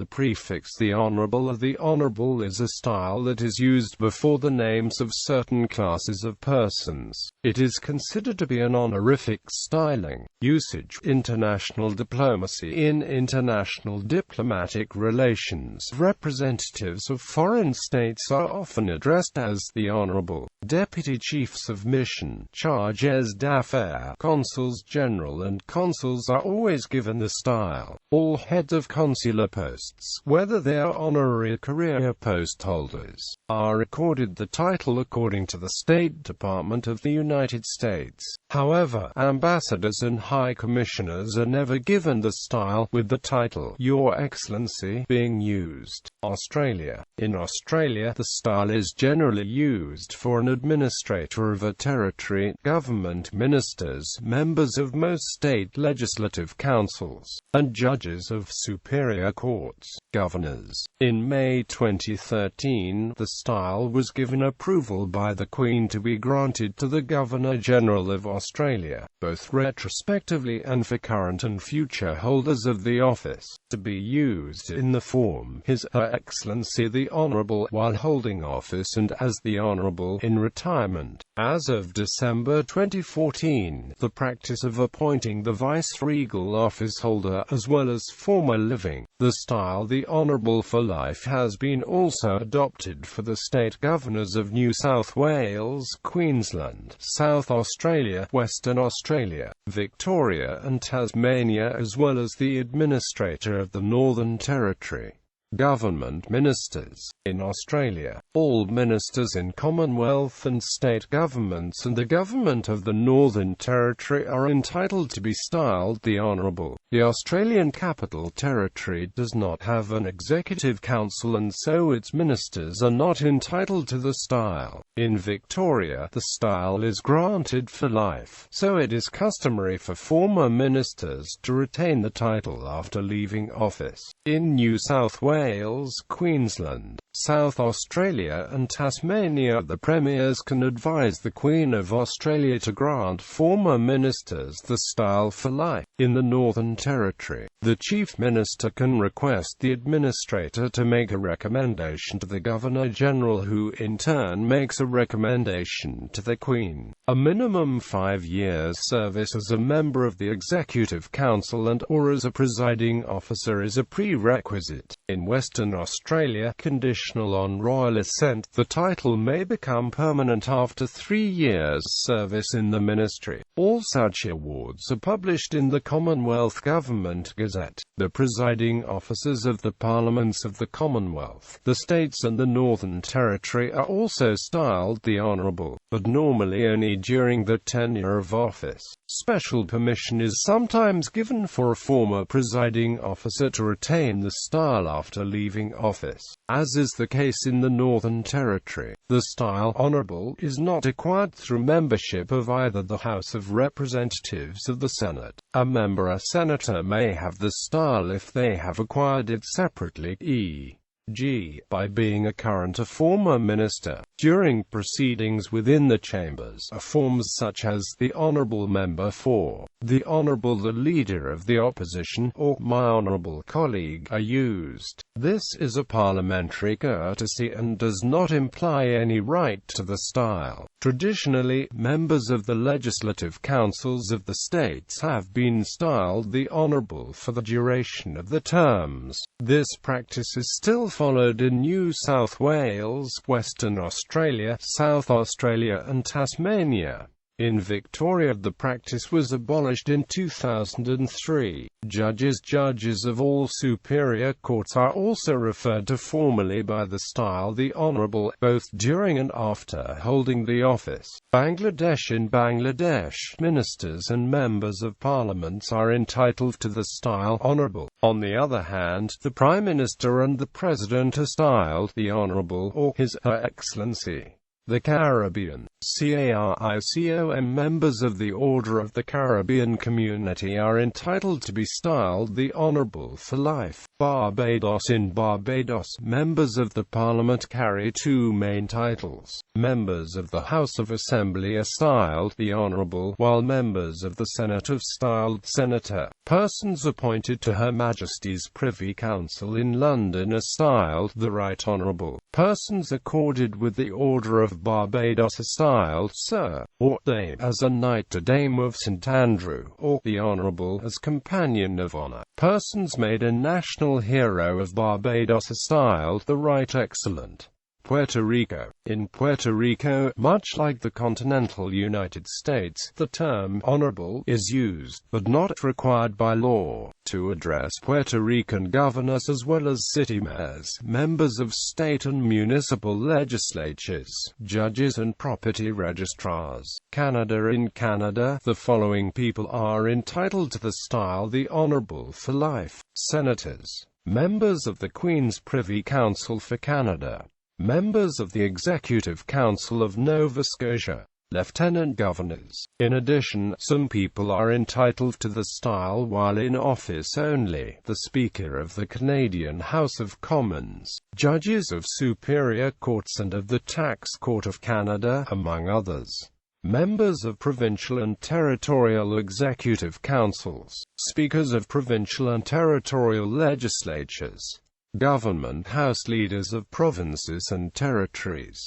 the prefix the Honourable or the Honourable is a style that is used before the names of certain classes of persons. It is considered to be an honorific styling usage. International diplomacy. In international diplomatic relations, representatives of foreign states are often addressed as the Honourable. Deputy chiefs of mission, charges d'affaires, consuls general and consuls are always given the style. All heads of consular posts, whether they are honorary or career post holders, are accorded the title according to the State Department of the United States. However, ambassadors and high commissioners are never given the style, with the title Your Excellency being used. Australia. In Australia, the style is generally used for an administrator of a territory, government ministers, members of most state legislative councils, and judges of superior courts, governors. In May 2013, the style was given approval by the Queen to be granted to the Governor-General of Australia, both retrospectively and for current and future holders of the office, to be used in the form His/Her Excellency the Honourable while holding office and as the Honourable in retirement. As of December 2014, the practice of appointing the vice-regal officeholder as well as former living, the style the Honourable for life, has been also adopted for the state governors of New South Wales, Queensland, South Australia, Western Australia, Victoria and Tasmania, as well as the administrator of the Northern Territory. Government ministers. In Australia, all ministers in Commonwealth and state governments and the government of the Northern Territory are entitled to be styled the Honourable. The Australian Capital Territory does not have an executive council and so its ministers are not entitled to the style. In Victoria, the style is granted for life, so it is customary for former ministers to retain the title after leaving office. In New South Wales, Queensland, South Australia and Tasmania, the premiers can advise the Queen of Australia to grant former ministers the style for life. In the Northern Territory, the Chief Minister can request the administrator to make a recommendation to the Governor-General, who in turn makes a recommendation to the Queen. A minimum 5 years service as a member of the Executive Council and or as a presiding officer is a prerequisite. In Western Australia, conditional on royal assent, the title may become permanent after 3 years service in the ministry. All such awards are published in the Commonwealth Government Gazette. The presiding officers of the Parliaments of the Commonwealth, the States and the Northern Territory are also styled the Honourable, but normally only during the tenure of office. Special permission is sometimes given for a former presiding officer to retain the style after leaving office. As is the case in the Northern Territory, the style Honourable is not acquired through membership of either the House of Representatives or the Senate. A member or senator may have the style if they have acquired it separately, e.g., by being a current or former minister. During proceedings within the chambers, forms such as the Honourable Member for, the Honourable the Leader of the Opposition, or my Honourable Colleague are used. This is a parliamentary courtesy and does not imply any right to the style. Traditionally, members of the legislative councils of the states have been styled the Honourable for the duration of the terms. This practice is still followed in New South Wales, Western Australia, South Australia and Tasmania. In Victoria, the practice was abolished in 2003. Judges of all superior courts are also referred to formally by the style the Honourable, both during and after holding the office. Bangladesh. In Bangladesh, ministers and members of parliaments are entitled to the style Honourable. On the other hand, the Prime Minister and the President are styled the Honourable or His/Her Excellency. The Caribbean. CARICOM. Members of the Order of the Caribbean Community are entitled to be styled the Honourable for life. Barbados. In Barbados, members of the Parliament carry two main titles. Members of the House of Assembly are styled the Honourable, while members of the Senate are styled Senator. Persons appointed to Her Majesty's Privy Council in London are styled the Right Honourable. Persons accorded with the Order of Barbados are styled Sir, or Dame, as a Knight or Dame of St Andrew, or the Honourable as Companion of Honour. Persons made a National Hero of Barbados are styled the Right Excellent. Puerto Rico. In Puerto Rico, much like the continental United States, the term honorable is used, but not required by law, to address Puerto Rican governors as well as city mayors, members of state and municipal legislatures, judges and property registrars. Canada. In Canada, the following people are entitled to the style the Honourable for life: Senators, members of the Queen's Privy Council for Canada, members of the Executive Council of Nova Scotia, Lieutenant Governors. In addition, some people are entitled to the style while in office only: the Speaker of the Canadian House of Commons, judges of Superior Courts and of the Tax Court of Canada, among others. Members of provincial and territorial executive councils, speakers of provincial and territorial legislatures, government house leaders of provinces and territories,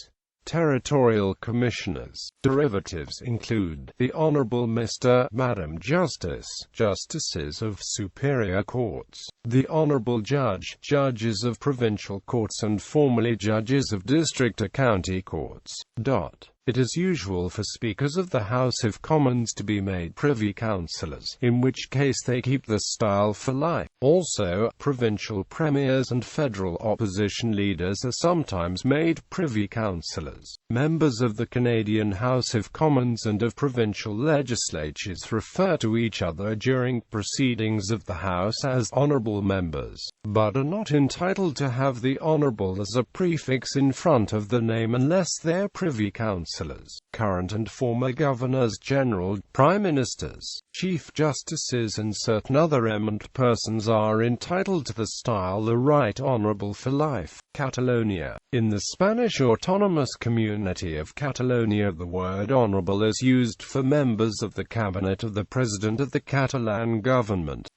territorial commissioners. Derivatives include the Honourable Mr., Madam Justice, Justices of Superior Courts, the Honourable Judge, Judges of Provincial Courts and formerly Judges of District or County Courts. It is usual for Speakers of the House of Commons to be made Privy Councillors, in which case they keep the style for life. Also, provincial premiers and federal opposition leaders are sometimes made Privy Councillors. Members of the Canadian House of Commons and of provincial legislatures refer to each other during proceedings of the House as Honourable Members, but are not entitled to have the Honourable as a prefix in front of the name unless they're Privy Councillors. Current and former Governors-General, Prime Ministers, Chief Justices and certain other eminent persons are entitled to the style the Right Honourable for life. Catalonia. In the Spanish autonomous community of Catalonia, the word honourable is used for members of the cabinet of the President of the Catalan government.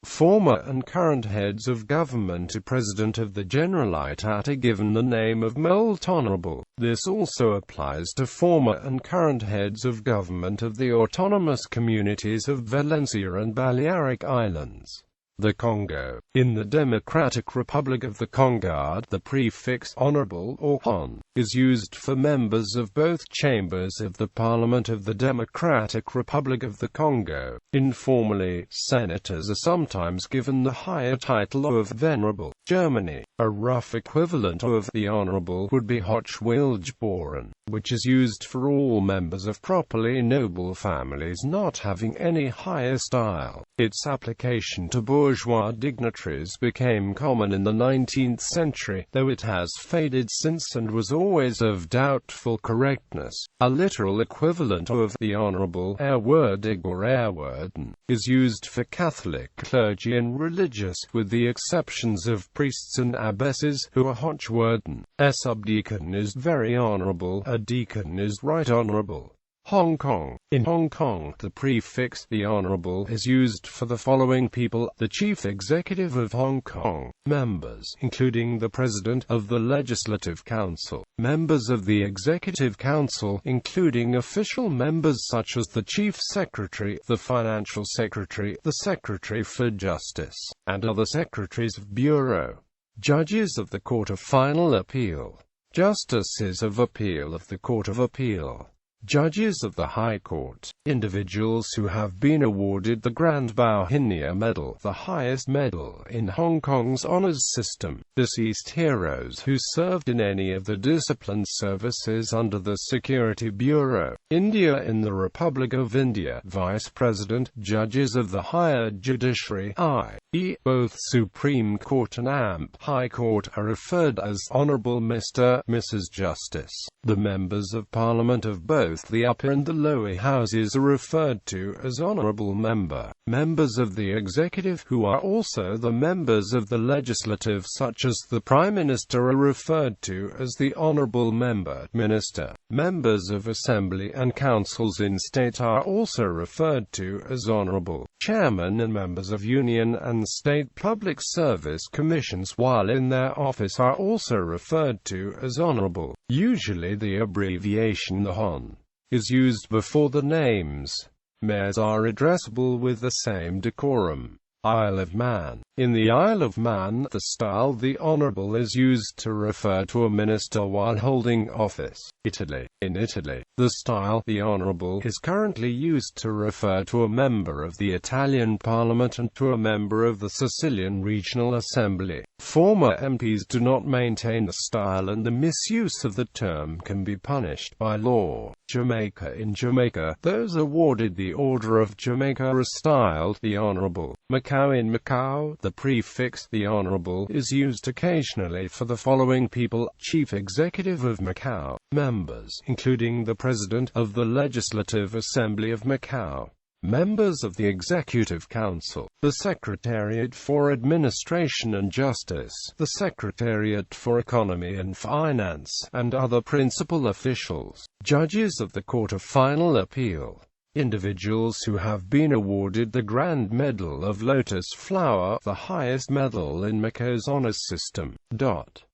Former and current heads of government or President of the Generalitat are given the name of Molt Honourable. This also applies to former and current heads of government of the autonomous communities of Valencia and Balearic Islands. The Congo. In the Democratic Republic of the Congo, the prefix honourable or hon is used for members of both chambers of the Parliament of the Democratic Republic of the Congo. Informally, senators are sometimes given the higher title of venerable. Germany. A rough equivalent of the honourable would be Hochwildgeboren, which is used for all members of properly noble families not having any higher style. Its application to bourgeois dignitaries became common in the 19th century, though it has faded since and was always of doubtful correctness. A literal equivalent of the honourable, ehrwürdig or ehrwürden, is used for Catholic clergy and religious, with the exceptions of priests and abbesses, who are Hochwürden. A subdeacon is very honourable, a deacon is right honourable. Hong Kong. In Hong Kong, the prefix the Honourable is used for the following people: the Chief Executive of Hong Kong, members, including the President of the Legislative Council, members of the Executive Council, including official members such as the Chief Secretary, the Financial Secretary, the Secretary for Justice, and other Secretaries of Bureau. Judges of the Court of Final Appeal, Justices of Appeal of the Court of Appeal. Judges of the High Court. Individuals who have been awarded the Grand Bauhinia Medal, the highest medal in Hong Kong's honours system. Deceased heroes who served in any of the disciplined services under the Security Bureau. India in the Republic of India. Vice President. Judges of the Higher Judiciary, i.e., both Supreme Court and High Court, are referred as Honourable Mr. Mrs. Justice. The Members of Parliament of both the upper and the lower houses are referred to as Honourable Member. Members of the Executive, who are also the members of the Legislative, such as the Prime Minister, are referred to as the Honourable Member, Minister. Members of Assembly and Councils in State are also referred to as Honourable. Chairmen and members of Union and State Public Service Commissions while in their office are also referred to as Honourable. Usually the abbreviation the Hon is used before the names. Mayors are addressable with the same decorum. Isle of Man. In the Isle of Man, the style the Honourable is used to refer to a minister while holding office. Italy. In Italy, the style the Honourable is currently used to refer to a member of the Italian Parliament and to a member of the Sicilian Regional Assembly. Former MPs do not maintain the style, and the misuse of the term can be punished by law. Jamaica. In Jamaica, those awarded the Order of Jamaica are styled the Honourable. Macau. In Macau, the prefix the Honourable is used occasionally for the following people: Chief Executive of Macau, members, including the President of the Legislative Assembly of Macau, members of the Executive Council, the Secretariat for Administration and Justice, the Secretariat for Economy and Finance, and other principal officials. Judges of the Court of Final Appeal. Individuals who have been awarded the Grand Medal of Lotus Flower, the highest medal in Macau's honours system.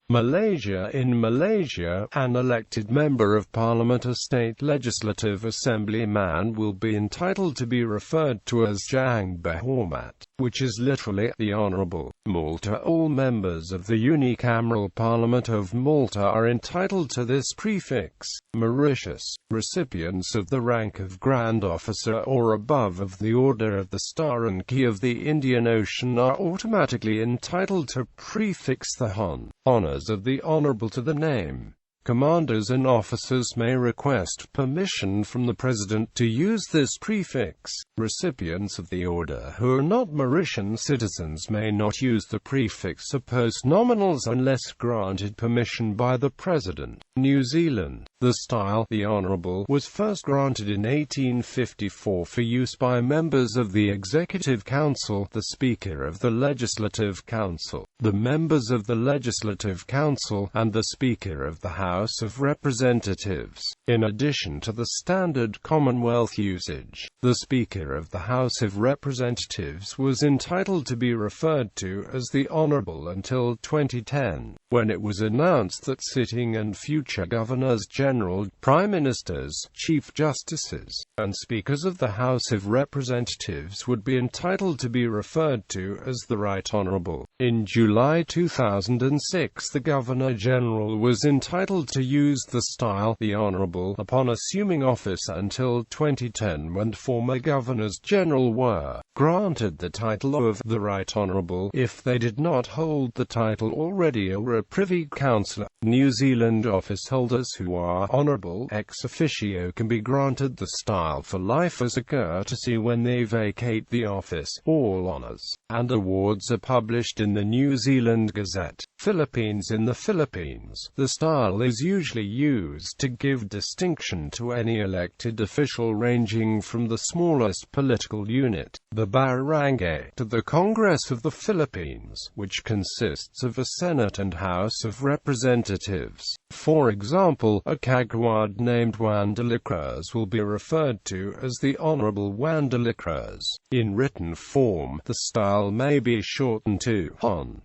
Malaysia. In Malaysia, an elected member of Parliament, a state legislative assemblyman, will be entitled to be referred to as Jang Berhormat, which is literally the Honourable. Malta. All members of the unicameral Parliament of Malta are entitled to this prefix. Mauritius. Recipients of the rank of Grand Officer or above of the Order of the Star and Key of the Indian Ocean are automatically entitled to prefix the Hon. Honours of the Honourable to the name. Commanders and officers may request permission from the President to use this prefix. Recipients of the order who are not Mauritian citizens may not use the prefix or post-nominals unless granted permission by the President. New Zealand. The style the Honourable was first granted in 1854 for use by members of the Executive Council, the Speaker of the Legislative Council, the members of the Legislative Council, and the Speaker of the House of Representatives. In addition to the standard Commonwealth usage, the Speaker of the House of Representatives was entitled to be referred to as the Honourable until 2010, when it was announced that sitting and future Governors-General, Prime Ministers, Chief Justices, and Speakers of the House of Representatives would be entitled to be referred to as the Right Honourable. In July 2006, the Governor-General was entitled to use the style the Honourable upon assuming office until 2010, when former Governors-General were granted the title of the Right Honourable if they did not hold the title already or were a Privy Councillor. New Zealand office holders who are Honourable ex officio can be granted the style for life as a courtesy when they vacate the office. All honours and awards are published in the New Zealand Gazette. Philippines. In the Philippines, the style is usually used to give distinction to any elected official ranging from the smallest political unit, the barangay, to the Congress of the Philippines, which consists of a Senate and House of Representatives. For example, a kagawad named Juan de la Cruz will be referred to as the Honourable Juan de la Cruz. In written form, the style may be shortened to Hon.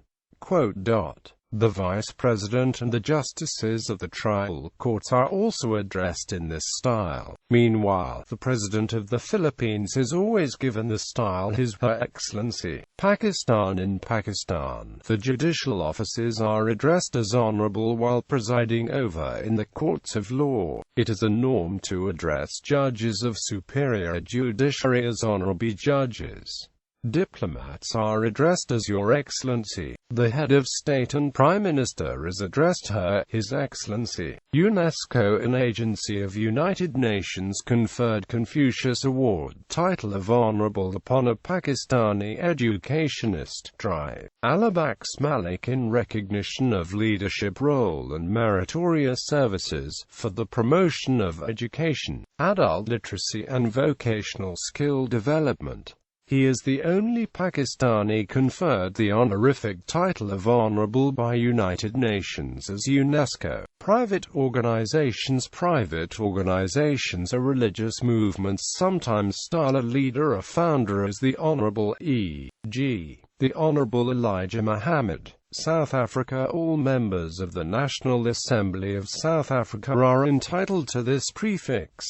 The Vice President and the Justices of the trial courts are also addressed in this style. Meanwhile, the President of the Philippines is always given the style His Her Excellency. Pakistan. In Pakistan, the judicial officers are addressed as Honourable while presiding over in the courts of law. It is a norm to address judges of superior judiciary as Honourable judges. Diplomats are addressed as Your Excellency. The head of state and Prime Minister is addressed Her, His Excellency. UNESCO, an agency of United Nations, conferred Confucius Award title of Honourable upon a Pakistani educationist, Dr. Alabaks Malik, in recognition of leadership role and meritorious services for the promotion of education, adult literacy and vocational skill development. He is the only Pakistani conferred the honorific title of Honourable by United Nations as UNESCO. Private organizations or religious movements sometimes style a leader or founder as the Honourable, e.g., the Honourable Elijah Muhammad. South Africa. All members of the National Assembly of South Africa are entitled to this prefix.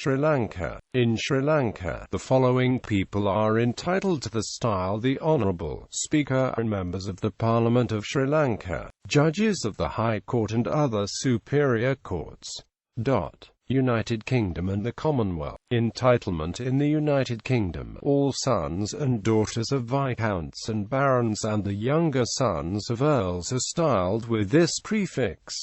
Sri Lanka. In Sri Lanka, the following people are entitled to the style the Honourable: Speaker and members of the Parliament of Sri Lanka, judges of the High Court and other superior courts. United Kingdom and the Commonwealth. Entitlement. In the United Kingdom, all sons and daughters of viscounts and barons and the younger sons of earls are styled with this prefix.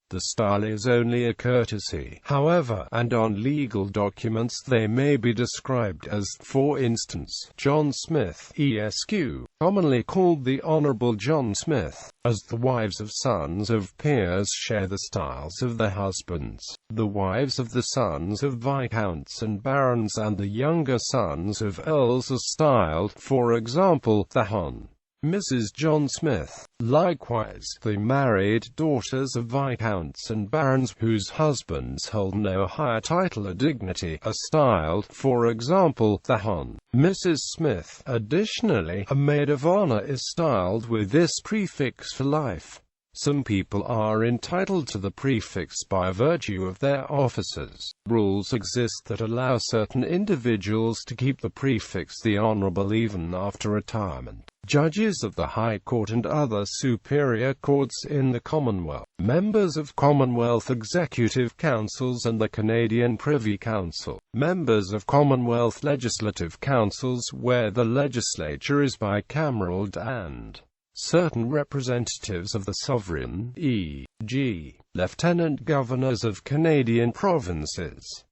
The style is only a courtesy, however, and on legal documents they may be described as, for instance, John Smith, Esq., commonly called the Honourable John Smith, as the wives of sons of peers share the styles of their husbands. The wives of the sons of viscounts and barons and the younger sons of earls are styled, for example, the Hon. Mrs. John Smith. Likewise, the married daughters of viscounts and barons, whose husbands hold no higher title or dignity, are styled, for example, the Hon. Mrs. Smith. Additionally, a maid of honor is styled with this prefix for life. Some people are entitled to the prefix by virtue of their offices. Rules exist that allow certain individuals to keep the prefix the Honourable even after retirement. Judges of the High Court and other superior courts in the Commonwealth. Members of Commonwealth Executive Councils and the Canadian Privy Council. Members of Commonwealth Legislative Councils where the legislature is bicameral and certain representatives of the sovereign, e.g., Lieutenant Governors of Canadian provinces.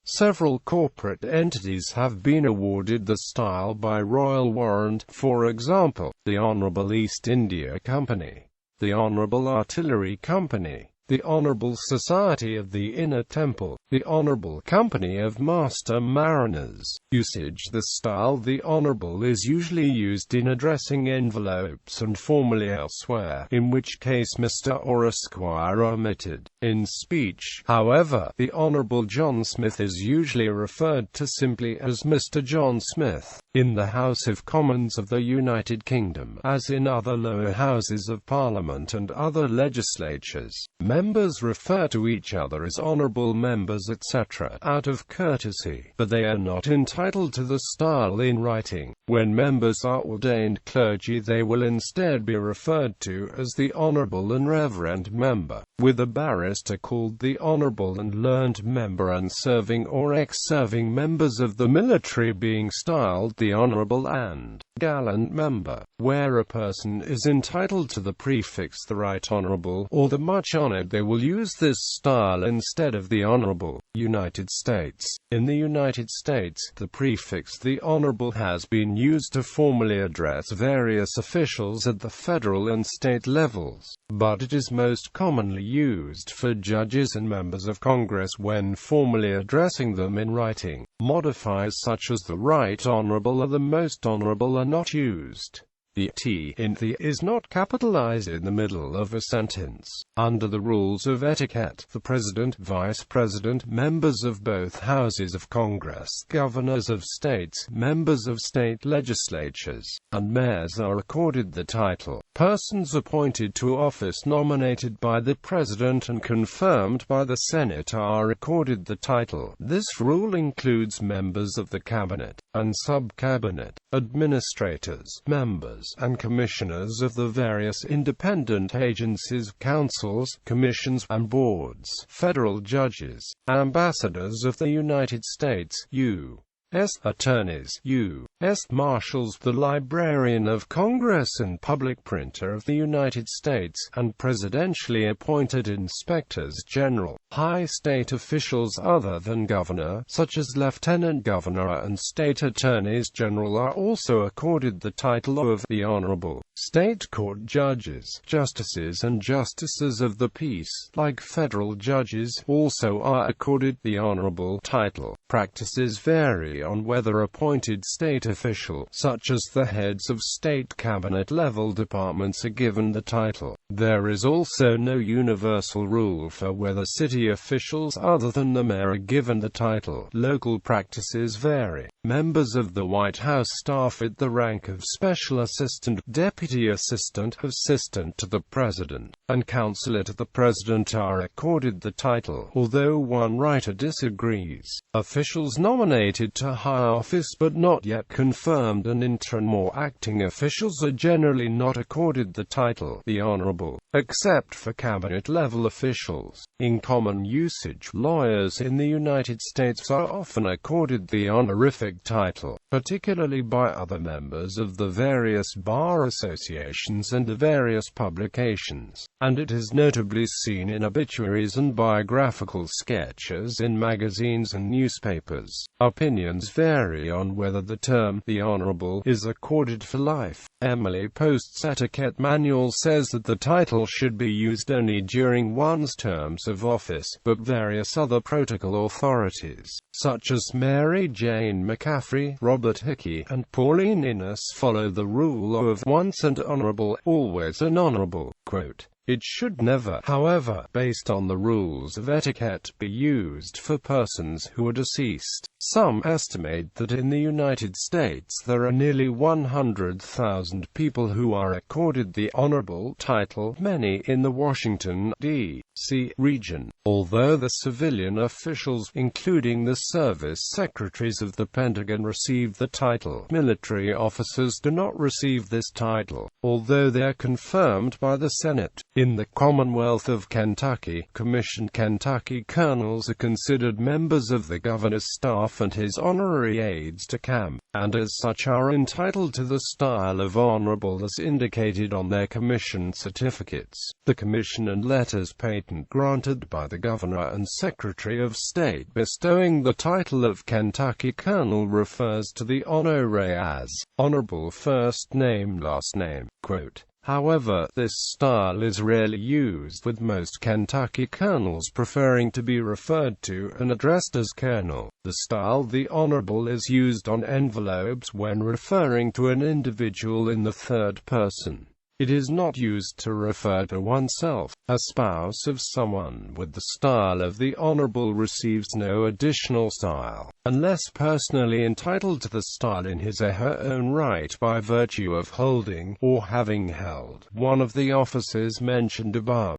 Several corporate entities have been awarded the style by royal warrant, for example, the Honourable East India Company, the Honourable Artillery Company, the Honourable Society of the Inner Temple, the Honourable Company of Master Mariners. Usage. The style the Honourable is usually used in addressing envelopes and formally elsewhere, in which case Mr. or Esquire are omitted. In speech, however, the Honourable John Smith is usually referred to simply as Mr. John Smith. In the House of Commons of the United Kingdom, as in other lower houses of Parliament and other legislatures, members refer to each other as Honourable Members etc. out of courtesy, but they are not entitled to the style in writing. When members are ordained clergy, they will instead be referred to as the Honourable and Reverend Member, with a barrister called the Honourable and Learned Member, and serving or ex-serving members of the military being styled the Honourable and Gallant Member. Where a person is entitled to the prefix the Right Honourable or the Much Honoured, they will use this style instead of the Honourable. United States. In the United States, the prefix the Honourable has been used to formally address various officials at the federal and state levels, but it is most commonly used for judges and members of Congress when formally addressing them in writing. Modifiers such as the Right Honourable or the Most Honourable are not used. The T in the is not capitalized in the middle of a sentence. Under the rules of etiquette, the President, Vice President, members of both houses of Congress, governors of states, members of state legislatures, and mayors are accorded the title. Persons appointed to office nominated by the President and confirmed by the Senate are accorded the title. This rule includes members of the Cabinet and sub-cabinet, administrators, members, and commissioners of the various independent agencies, councils, commissions, and boards, federal judges, ambassadors of the United States, U.S. attorneys, U.S. marshals, the Librarian of Congress and public printer of the United States, and presidentially appointed inspectors general. High state officials other than governor, such as lieutenant governor and state attorneys general, are also accorded the title of the Honorable. State court judges, justices and justices of the peace, like federal judges, also are accorded the Honorable title. Practices vary on whether appointed state official, such as the heads of state cabinet-level departments, are given the title. There is also no universal rule for whether city officials other than the mayor are given the title. Local practices vary. Members of the White House staff at the rank of Special Assistant, Deputy Assistant, Assistant to the President, and Counselor to the President are accorded the title, although one writer disagrees. Officials nominated to high office but not yet confirmed and interim or acting officials are generally not accorded the title, the Honorable, except for cabinet-level officials. In common usage, lawyers in the United States are often accorded the honorific title, particularly by other members of the various bar associations and the various publications, and it is notably seen in obituaries and biographical sketches in magazines and newspapers. Opinions vary on whether the term, the Honorable, is accorded for life. Emily Post's etiquette manual says that the title should be used only during one's terms of office, but various other protocol authorities, such as Mary Jane McCaffrey, Robert Hickey, and Pauline Innes, follow the rule of once an honorable, always an honorable. Quote, "It should never, however, based on the rules of etiquette, be used for persons who are deceased." Some estimate that in the United States there are nearly 100,000 people who are accorded the Honorable title, many in the Washington, D.C. region. Although the civilian officials, including the service secretaries of the Pentagon, receive the title, military officers do not receive this title, although they are confirmed by the Senate. In the Commonwealth of Kentucky, commissioned Kentucky colonels are considered members of the governor's staff and his honorary aides-de-camp, and as such are entitled to the style of honorable as indicated on their commission certificates. The commission and letters patent granted by the governor and secretary of state bestowing the title of Kentucky colonel refers to the honoree as honorable first name last name. Quote, "However, this style is rarely used, with most Kentucky colonels preferring to be referred to and addressed as colonel. The style the Honorable is used on envelopes when referring to an individual in the third person. It is not used to refer to oneself. A spouse of someone with the style of the Honorable receives no additional style, unless personally entitled to the style in his or her own right by virtue of holding, or having held, one of the offices mentioned above."